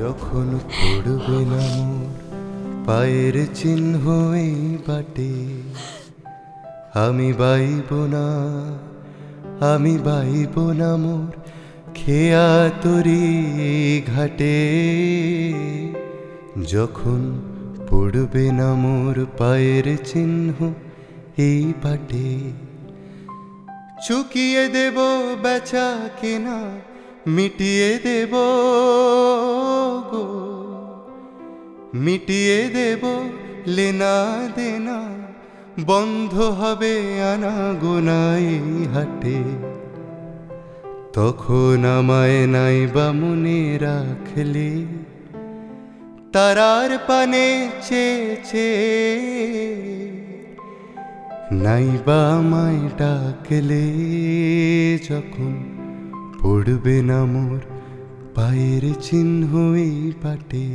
যখন পড়বে না মোর পায়ের চিহ্ন এই বাটে, আমি বাইব না মোর খেয়া তরি ঘাটে। যখন পড়বে না মোর পায়ের চিহ্ন এই বাটে, চুকিয়ে দেব বেচা কেনা, মিটিয়ে দেব গো, মিটিয়ে দেব লেনা দেনা, বন্ধ হবে আনা গোনা এই হাটে। তখন আমায় নাইবা মনে রাখলে, তারার পানে চেয়ে নাইবা আমায় ডাকলে, যখন পড়বে না মোর পায়ের চিহ্ন এই বাটে।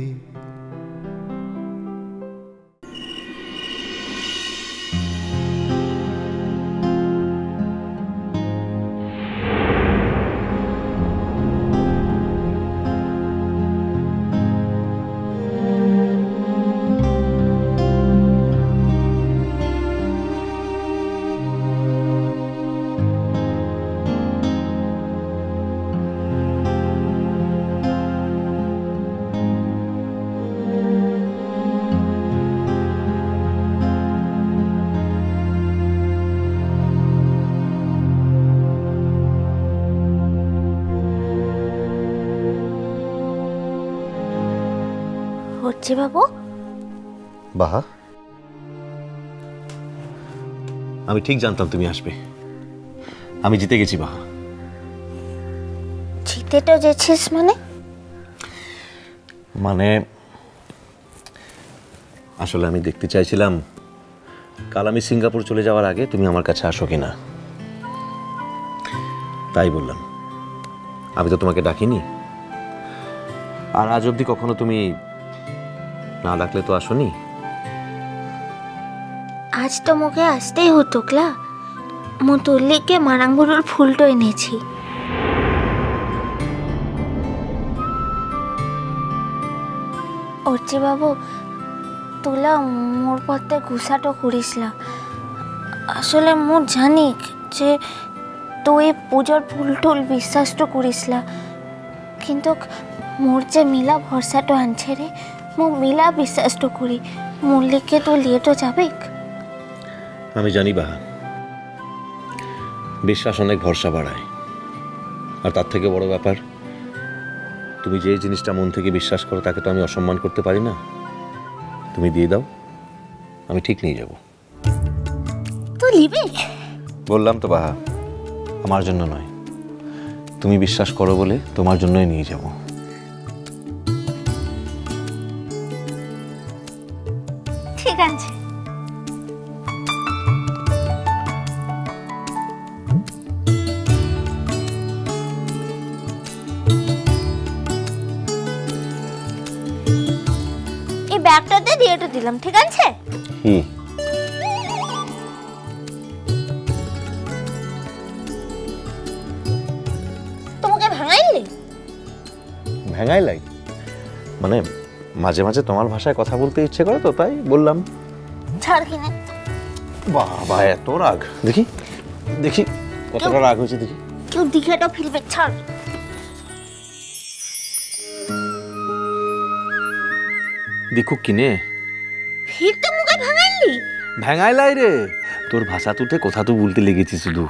বাবু বাহা, আমি ঠিক জানতাম তুমি আসবে। আমি জিতে গেছি বাহা। জিতেটা গেছিস মানে আসলে আমি দেখতে চাইছিলাম কাল আমি সিঙ্গাপুর চলে যাওয়ার আগে তুমি আমার কাছে আসো কিনা, তাই বললাম। আমি তো তোমাকে ডাকিনি, আর আজ অবধি কখনো তুমি না ডাকলে তো আসোনি। আজ তো মুখে আসতেই হতো ক্লা, মু তুল্লিকে মারাঙ্গুরুর ফুলটো এনেছি। অর্চি বাবু, তুলা মোর পথে গুসাটো করিসলা। আসলে মু জানি যে তুই পুজোর ফুল টুল বিশ্বাস তো করিসলা, কিন্তু মোর যে মিলা ভরসাটো আনছে রে, মু মিলা বিশ্বাস তো করি। মুল্লিকে তো লিয়েটো যাবে। আমি জানি বাহা, বিশ্বাস অনেক ভরসা বাড়ায়। আর তার থেকে বড় ব্যাপার, তুমি যে জিনিসটা মন থেকে বিশ্বাস করো তাকে তো আমি অসম্মান করতে পারি না। তুমি দিয়ে দাও, আমি ঠিক নিয়ে যাব। তো লিবে? বললাম তো বাহা, আমার জন্য নয়, তুমি বিশ্বাস করো বলে তোমার জন্যই নিয়ে যাব। ঠিক আছে। এই ব্যাগটাতে দিয়ে তো দিলাম, ঠিক আছে? তোমাকে ভাঙাইলি? ভেঙাইলাই মানে মাঝে মাঝে তোমার ভাষায় কথা বলতে ইচ্ছে করে তো তাই বললাম। ছাড় কিনে। বাবা এত রাগ! দেখি দেখি কতটা রাগ হয়েছে দেখি। কেউ দিঘাটা ফিরবে, ছাড়। দেখো কিনে ফির তো মুখে ভাঙাইলি। ভেঙাইলাই রে, তোর ভাষা তুতে কথা তো বলতে লেগেছি শুধু।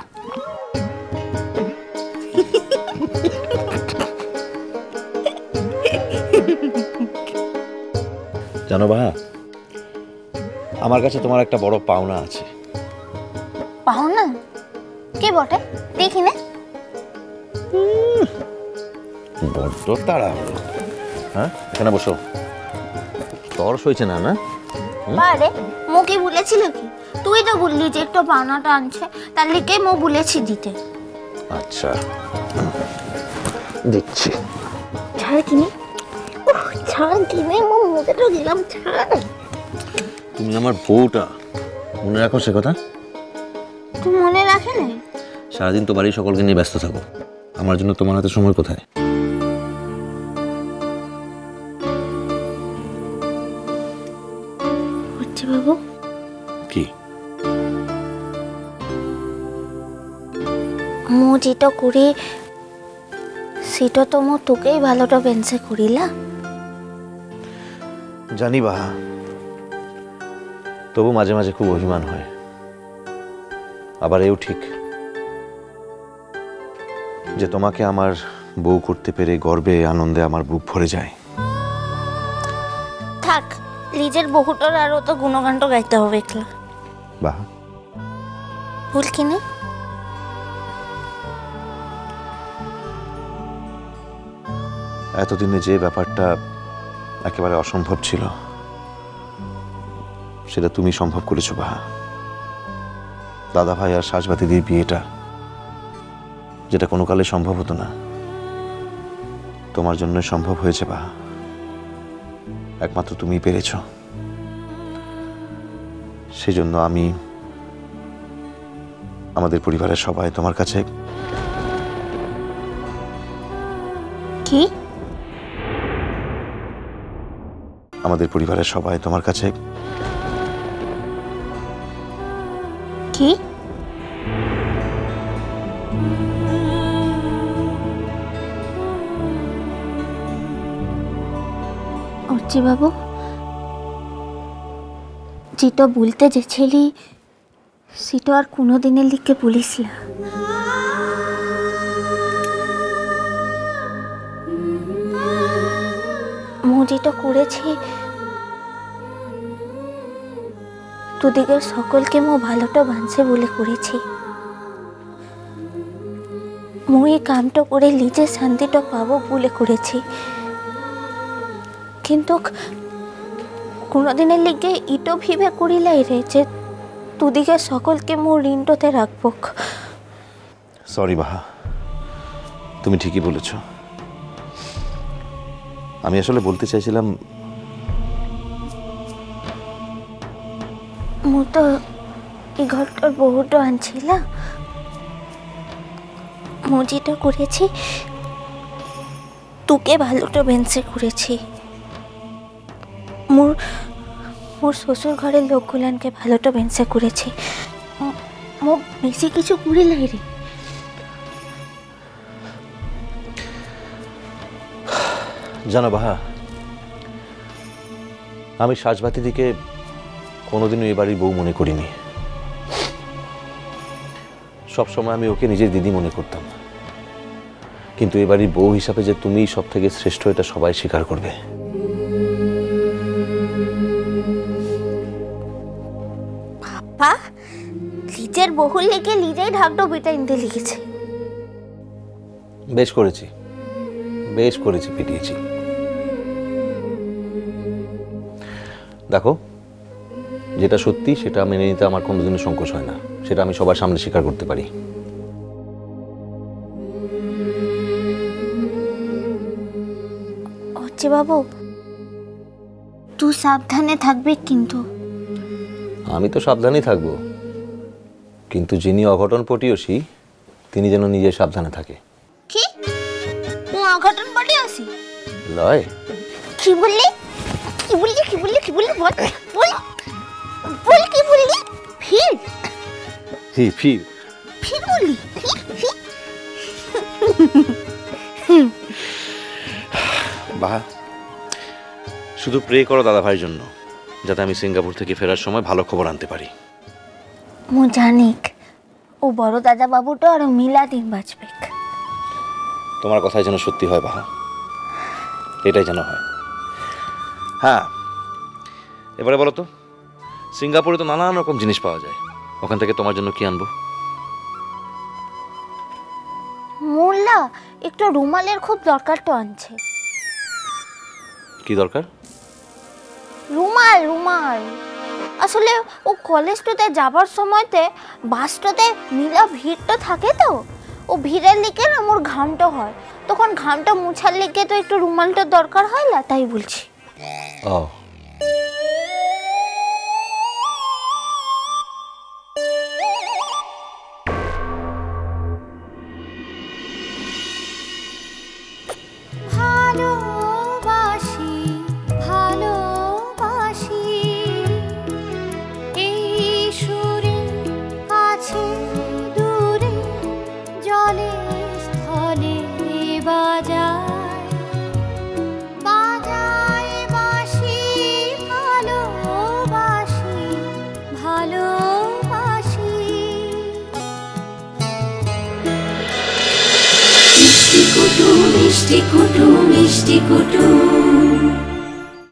জানো বাহা, আমার কাছে তোমার একটা বড় পাওনা আছে। পাওনা? কি বটে? দেখি না। বড্ড তাড়া হলো। হ্যাঁ, এখানে বসো। তরস হয়েছে না? না আরে মুকে বলেছিল কি? তুই তো বললি যে একটু পাওনাটা আনছে, তার লিগে মু বলেছি দিতে। আচ্ছা দিচ্ছি। ছাড় কিনে। ছাড় কিনে, মু মুখে তো দিলাম, ছাড়। তুমি আমার বউটা, মনে রাখো সে কথা। তুই মনে রাখে না? সারাদিন তো বাড়ির সকলকে নিয়ে ব্যস্ত থাকো, আমার জন্য তোমার হাতে সময় কোথায়? বাবু কি? ମୁଁ যেটা করে সেটা তো ମୁଁ তোকেই ভালোটা বেঞ্চে করিলা। জানি বাহা, তবু মাঝে মাঝে খুব অভিমান হয়। আবার এও ঠিক যে তোমাকে আমার বউ করতে পেরে গর্বে আনন্দে আমার বুক ভরে যায়। থাক, নিজের বহুটার আরো তো গুণগানটা গাইতে হবে একলা। বাহা, ভুল কিনে এতদিনে যে ব্যাপারটা একেবারে অসম্ভব ছিল সেটা তুমি সম্ভব করেছো বাহা। দাদা ভাই আর সাজবাতিদির বিয়েটা, যেটা কোনো কালে সম্ভব হতো না, তোমার জন্য সম্ভব হয়েছে বাহা। একমাত্র তুমি পেরেছ। সেজন্য আমি, আমাদের পরিবারের সবাই তোমার কাছে। কি? আমাদের পরিবারের সবাই তোমার কাছে। কি? অর্চি বাবু, যেটা বলতে যেছিলি সেটা আর কোনোদিনের লিখে বলিস না। মু যেটা করেছি তোদিকের সকলকে মো ভালোটা বাঁধছে বলে করেছি। মু এই কামটা করে নিজের শান্তিটা পাবো বলে করেছি। কিন্তু কোনোদিনের লিগে ইটো ভিবে করিলাই রে যে তোদিকে সকলকে মো ঋণটোতে রাখব। সরি বাহা, তুমি ঠিকই বলেছ। আমি আসলে বলতে চাইছিলাম, মু তো এই ঘরটার বহুটা আনছিলা। মু যেটা করেছি তোকে ভালোটা বেঞ্চে করেছি। মোর শ্বশুর ঘরের লোকগুলানকে ভালোটা বেঞ্চে করেছি। মো বেশি কিছু করিলাই রে। জানো বাহা, আমি সাজবাতিদিকে কোনোদিনও এ বাড়ির বউ মনে করিনি। সবসময় আমি ওকে নিজের দিদি মনে করতাম। কিন্তু এ বাড়ির বউ হিসাবে যে তুমিই সব থেকে শ্রেষ্ঠ, এটা সবাই স্বীকার করবে। বাবা, নিজের বহুর লেগে নিজেই ঢাকটো পিটা ইনতে লিখেছে। বেশ করেছি, বেশ করেছি, পিটিয়েছি। দেখো, যেটা সত্যি সেটা মেনে নিতে আমার কোনোদিনও সংকোচ হয় না। সেটা আমি সবার সামনে স্বীকার করতে পারি। হচ্ছে বাবু, তুই সাবধানে থাকবি কিন্তু। আমি তো সাবধানেই থাকবো, কিন্তু যিনি অঘটন পটিয়সী তিনি যেন নিজে সাবধানে থাকে। কি? ও অঘটন পটিয়সী লয়? কি বললি? কি বললি? কি বললি? কি বললি? বল বল বল, কি বললি? ফির ফির ফির বললি? বাহা, শুধু প্রে করো দাদা ভাইয়ের জন্য, যাতে আমি সিঙ্গাপুর থেকে ফেরার সময় ভালো খবর আনতে পারি। মু জানিক ও বড় দাদা বাবুটা আর মিলা দিন বাঁচবে। তোমার কথাই যেন সত্যি হয় বাহা, এটাই যেন হয়। হ্যাঁ, এবারে বলো তো, সিঙ্গাপুরে তো নানান রকম জিনিস পাওয়া যায়, ওখান থেকে তোমার জন্য কি আনবো? মোল্লা একটু রুমালের খুব দরকার তো আনছে। কি দরকার? রুমাল রুমাল। আসলে ও কলেজটাতে যাবার সময়তে বাসটাতে মিলা ভিড়টা থাকে, তো ও ভিড়ের লিগে না মোর ঘামটা হয়, তখন ঘামটা মুছার লিগে তো একটু রুমালটা দরকার হয় না, তাই বলছি। ও, ভালোবাসি ভালোবাসি মিষ্টি কুটু মিষ্টি কুটু মিষ্টি কুটু